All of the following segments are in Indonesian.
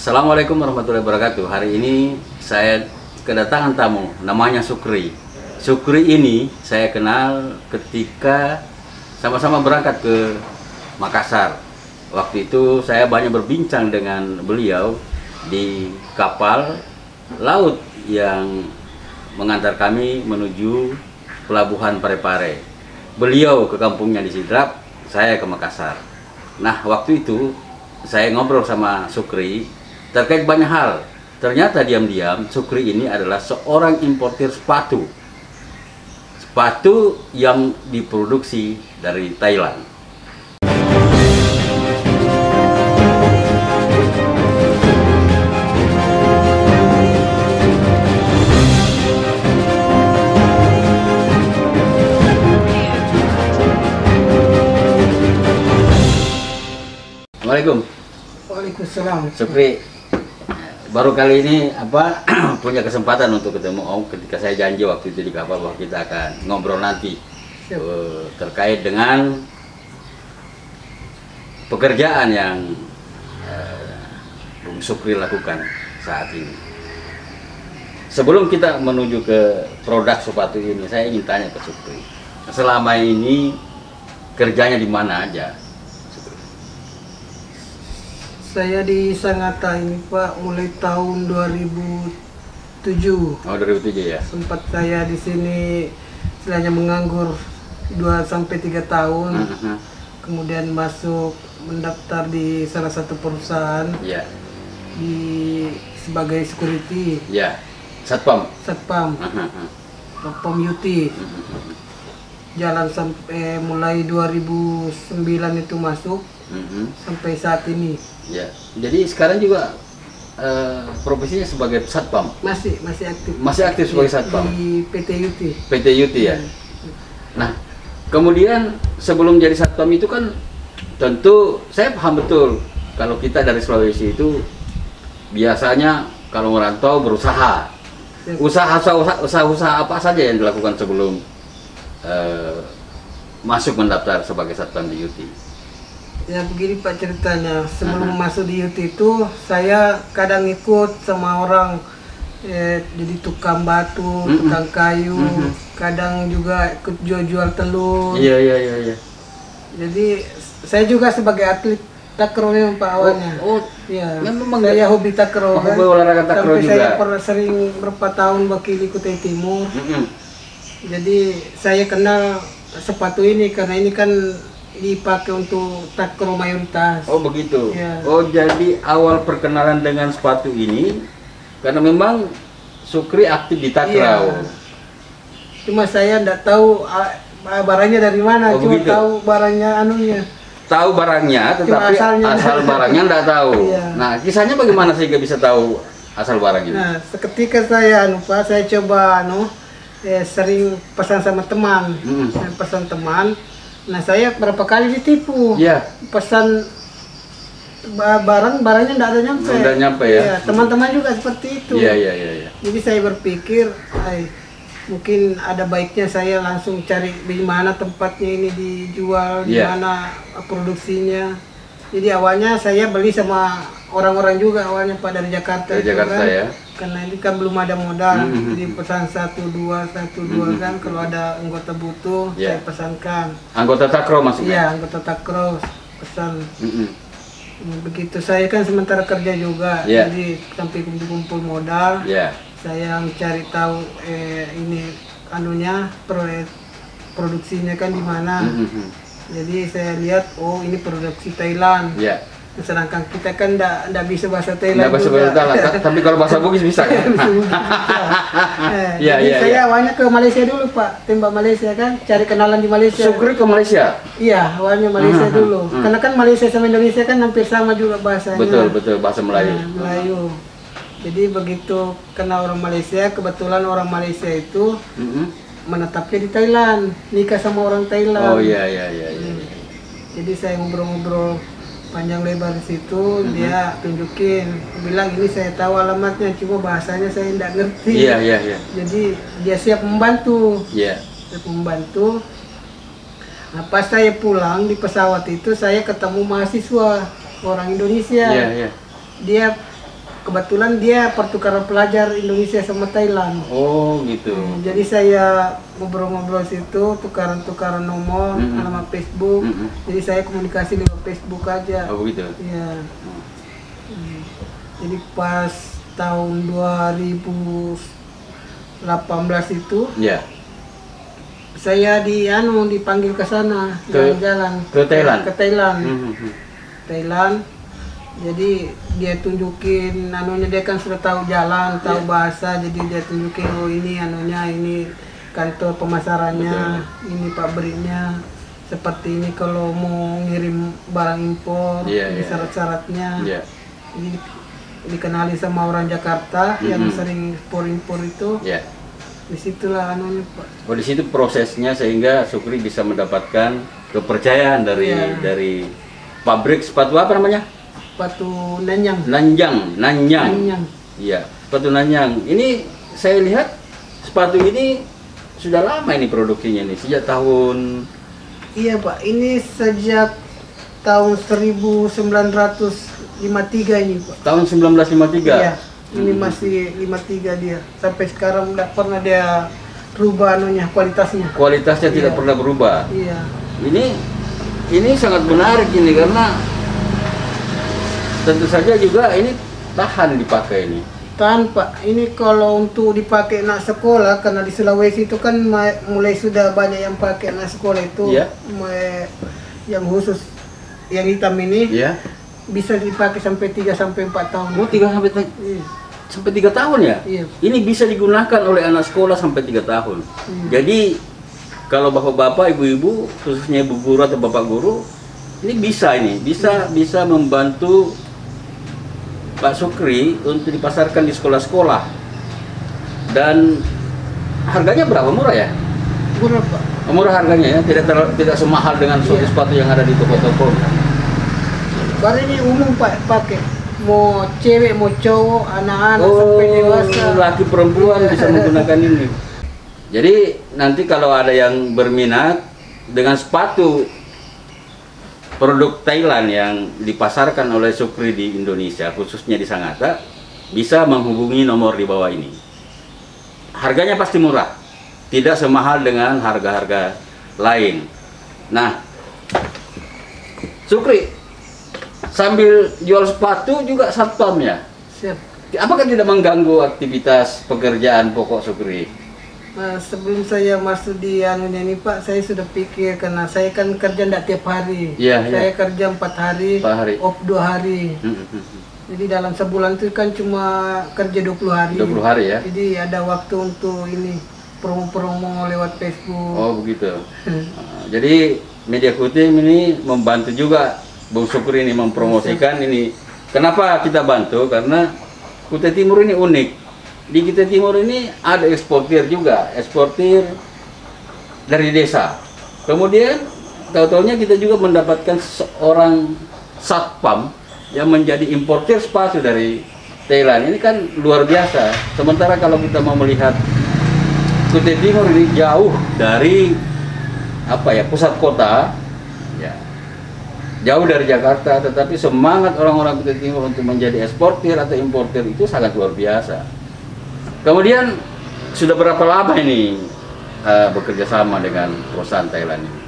Assalamualaikum warahmatullahi wabarakatuh. Hari ini saya kedatangan tamu, namanya Sukri. Sukri ini saya kenal ketika sama-sama berangkat ke Makassar. Waktu itu saya banyak berbincang dengan beliau di kapal laut yang mengantar kami menuju pelabuhan Parepare. Beliau ke kampungnya di Sidrap, saya ke Makassar. Nah, waktu itu saya ngobrol sama Sukri terkait banyak hal. Ternyata diam-diam Sukri ini adalah seorang importir sepatu. Sepatu yang diproduksi dari Thailand. Assalamualaikum. Waalaikumsalam. Sukri, baru kali ini punya kesempatan untuk ketemu Om ketika saya janji waktu itu di kapal bahwa kita akan ngobrol nanti terkait dengan pekerjaan yang Bung Sukri lakukan saat ini. Sebelum kita menuju ke produk sepatu ini, saya ingin tanya ke Sukri, selama ini kerjanya di mana aja? Saya di Sangatta ini Pak mulai tahun 2007. Oh, 2007 ya. Sempat saya di sini istilahnya menganggur 2-3 tahun. Kemudian masuk mendaftar di salah satu perusahaan. Ya. Sebagai security. Ya. Satpam. Pom UT. Jalan sampai mulai 2009 itu masuk sampai saat ini. Ya, jadi sekarang juga profesinya sebagai satpam. Masih aktif. Masih aktif sebagai satpam di PT UT. PT UT ya. Nah, kemudian sebelum jadi satpam itu kan tentu saya paham betul kalau kita dari Sulawesi itu biasanya kalau merantau berusaha. Usaha apa saja yang dilakukan sebelum masuk mendaftar sebagai satpam di UT? Ya begini Pak ceritanya, sebelum masuk di UT itu saya kadang ikut sama orang jadi tukang batu, tukang kayu, kadang juga ikut jual telur. Iya. Jadi saya juga sebagai atlet takraw memang Pak awalnya. Iya. Memang saya hobi takraw kan. Hobi olahraga takraw juga. Saya pernah sering berapa tahun wakili Kutai Timur. Jadi saya kenal sepatu ini karena ini kan dipakai untuk takraw mayoritas. Oh begitu. Ya. Oh jadi awal perkenalan dengan sepatu ini karena memang Sukri aktif di takraw. Ya. Cuma saya tidak tahu barangnya dari mana. Cuma begitu. Tahu barangnya anunya. Tahu barangnya, tetapi asal barangnya tidak tahu. Ya. Nah kisahnya bagaimana sehingga bisa tahu asal barangnya? Nah ketika saya saya coba sering pesan sama teman, saya pesan teman. Nah saya berapa kali ditipu, pesan barangnya tidak ada nyampe. Tidak nyampe ya. Teman-teman juga seperti itu. Iya. Jadi saya berpikir, mungkin ada baiknya saya langsung cari di mana tempatnya ini dijual, di mana produksinya. Jadi awalnya saya beli sama orang-orang juga awalnya Pak dari Jakarta. Dari Jakarta kan? Ya. Karena ini kan belum ada modal, jadi pesan 1-2 kan kalau ada anggota butuh saya pesankan. Anggota takraw maksudnya? Iya, anggota takraw pesan. Begitu saya kan sementara kerja juga, jadi sampai kumpul modal, saya mencari tahu ini anunya produksinya kan di mana. Jadi saya lihat ini produksi Thailand. Sedangkan kita kan tidak bisa bahasa Thailand. Tapi kalau bahasa Bugis bisa kan? Jadi saya awalnya ke Malaysia dulu Pak, tembak Malaysia kan, cari kenalan di Malaysia. Sukri ke Malaysia? Iya, awalnya Malaysia dulu. Karena kan Malaysia sama Indonesia kan hampir sama juga bahasanya. Betul, bahasa Melayu. Melayu. Jadi begitu kenal orang Malaysia, kebetulan orang Malaysia itu menetapnya di Thailand, nikah sama orang Thailand. Oh iya. Jadi saya ngobrol-ngobrol panjang lebar di situ, dia tunjukin, bilang ini saya tahu alamatnya, cuma bahasanya saya tidak ngerti. Iya. Jadi dia siap membantu. Siap membantu. Nah, pas saya pulang di pesawat itu saya ketemu mahasiswa orang Indonesia. Dia kebetulan dia pertukaran pelajar Indonesia sama Thailand. Oh gitu. Jadi saya ngobrol-ngobrol situ, tukaran-tukaran nomor, alamat Facebook. Jadi saya komunikasi lewat Facebook aja. Oh begitu. Iya. Jadi pas tahun 2018 itu, saya dipanggil ke sana, jalan-jalan ke Thailand. Ke Thailand. Thailand. Jadi dia tunjukin dia kan sudah tahu jalan, tahu bahasa, jadi dia tunjukin ini kantor pemasarannya, ini pabriknya seperti ini, kalau mau ngirim barang impor, ini syarat-syaratnya. Jadi dikenali sama orang Jakarta yang sering impor itu. Disitulah Pak. Oh, di situ prosesnya sehingga Sukri bisa mendapatkan kepercayaan dari pabrik sepatu apa namanya? Sepatu Nanyang. Nanyang. Iya, sepatu Nanyang. Ini saya lihat sepatu ini sudah lama ini produksinya nih, sejak tahun. Iya Pak, ini sejak tahun 1953 ini Pak. Tahun 1953? Iya, ini masih 53 dia. Sampai sekarang tidak pernah dia rubah kualitasnya. Kualitasnya tidak pernah berubah? Iya. Ini sangat menarik ini, karena tentu saja juga ini tahan dipakai ini. Tahan Pak, ini kalau untuk dipakai anak sekolah, karena di Sulawesi itu kan mulai sudah banyak yang pakai anak sekolah itu, yang khusus yang hitam ini, bisa dipakai sampai 3-4 tahun. Oh, 3 sampai 3 tahun ya? Iya. Ini bisa digunakan oleh anak sekolah sampai 3 tahun. Jadi kalau bapak-bapak, ibu-ibu, khususnya ibu guru atau bapak guru, ini bisa membantu Pak Sukri untuk dipasarkan di sekolah-sekolah. Dan harganya berapa? Murah ya? Murah Pak. Murah harganya ya, tidak semahal dengan sepatu yang ada di toko-toko. Baru ini umum Pak pakai, mau cewek mau cowok, anak-anak sampai dewasa. Laki perempuan bisa menggunakan ini. Jadi nanti kalau ada yang berminat dengan sepatu produk Thailand yang dipasarkan oleh Sukri di Indonesia, khususnya di Sangatta, bisa menghubungi nomor di bawah ini. Harganya pasti murah, tidak semahal dengan harga-harga lain. Nah, Sukri sambil jual sepatu juga satpam ya? Siap. Apakah tidak mengganggu aktivitas pekerjaan pokok Sukri? Nah, sebelum saya masuk di ini Pak, saya sudah pikir, karena saya kan kerja tidak tiap hari. Saya kerja 4 hari, off 2 hari. Jadi dalam sebulan itu kan cuma kerja 20 hari. 20 hari ya? Jadi ada waktu untuk ini, promo-promo lewat Facebook. Oh begitu. Jadi media Kutim ini membantu juga Bung Sukri ini mempromosikan ini. Kenapa kita bantu? Karena Kutai Timur ini unik. Di Kutai Timur ini ada eksportir juga, eksportir dari desa. Kemudian tahu-taunya kita juga mendapatkan seorang satpam yang menjadi importir sepatu dari Thailand. Ini kan luar biasa. Sementara kalau kita mau melihat Kutai Timur ini jauh dari pusat kota, ya, jauh dari Jakarta, tetapi semangat orang-orang Kutai Timur untuk menjadi eksportir atau importir itu sangat luar biasa. Kemudian sudah berapa lama ini bekerja sama dengan perusahaan Thailand ini?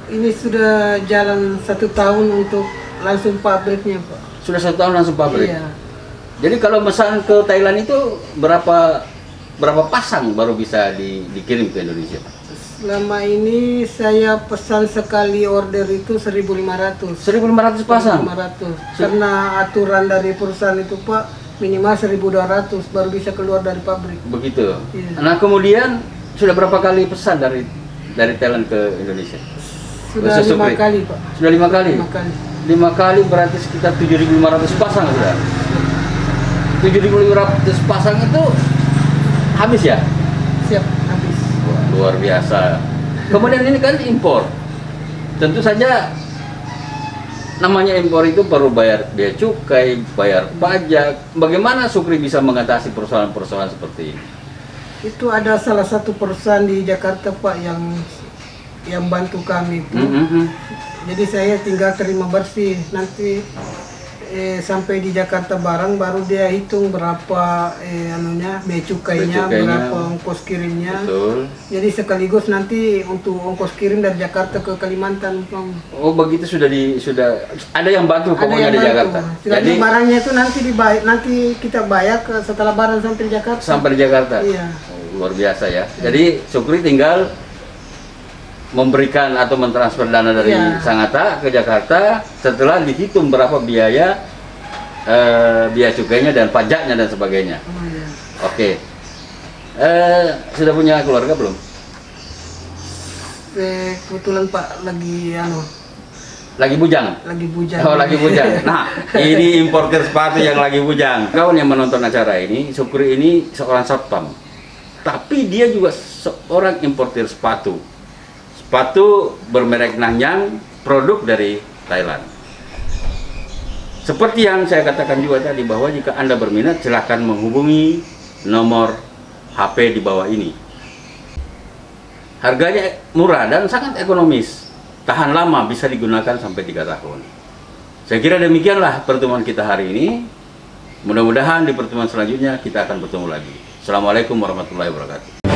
Ini sudah jalan 1 tahun untuk langsung pabriknya Pak. Sudah 1 tahun langsung pabrik? Iya. Jadi kalau pesan ke Thailand itu berapa pasang baru bisa dikirim ke Indonesia? Selama ini saya pesan sekali order itu 1.500. 1.500 pasang? 1.500. Karena aturan dari perusahaan itu Pak, minimal 1.200 baru bisa keluar dari pabrik. Begitu. Iya. Nah kemudian sudah berapa kali pesan dari Thailand ke Indonesia? Sudah 5 kali Pak. Sudah 5 kali? 5 kali. 5 kali berarti sekitar 7.500 pasang sudah. 7.500 pasang itu habis ya? Siap, habis. Wah, luar biasa. Kemudian ini kan impor. Tentu saja namanya impor itu perlu bayar bea cukai, bayar pajak. Bagaimana Sukri bisa mengatasi persoalan-persoalan seperti ini? Itu ada salah satu perusahaan di Jakarta Pak yang bantu kami itu. Jadi saya tinggal terima bersih. Nanti sampai di Jakarta barang baru dia hitung berapa bea cukainya, berapa ongkos kirimnya. Betul. Jadi sekaligus nanti untuk ongkos kirim dari Jakarta ke Kalimantan. Oh begitu sudah ada yang bantu pokoknya di Jakarta. Jadi barangnya itu nanti kita bayar setelah barang sampai di Jakarta. Sampai di Jakarta. Iya. Oh, luar biasa ya. Jadi Sukri tinggal memberikan atau mentransfer dana dari Sangatta ke Jakarta setelah dihitung berapa biaya cukainya dan pajaknya dan sebagainya. Oke. Sudah punya keluarga belum? Kebetulan Pak lagi bujang. Oh, lagi bujang. Nah, ini importer sepatu yang lagi bujang. Kawan yang menonton acara ini, Sukri ini seorang satpam. Tapi dia juga seorang importer sepatu. Sepatu bermerek Nanyang, produk dari Thailand. Seperti yang saya katakan juga tadi, bahwa jika Anda berminat, silahkan menghubungi nomor HP di bawah ini. Harganya murah dan sangat ekonomis. Tahan lama, bisa digunakan sampai 3 tahun. Saya kira demikianlah pertemuan kita hari ini. Mudah-mudahan di pertemuan selanjutnya kita akan bertemu lagi. Assalamualaikum warahmatullahi wabarakatuh.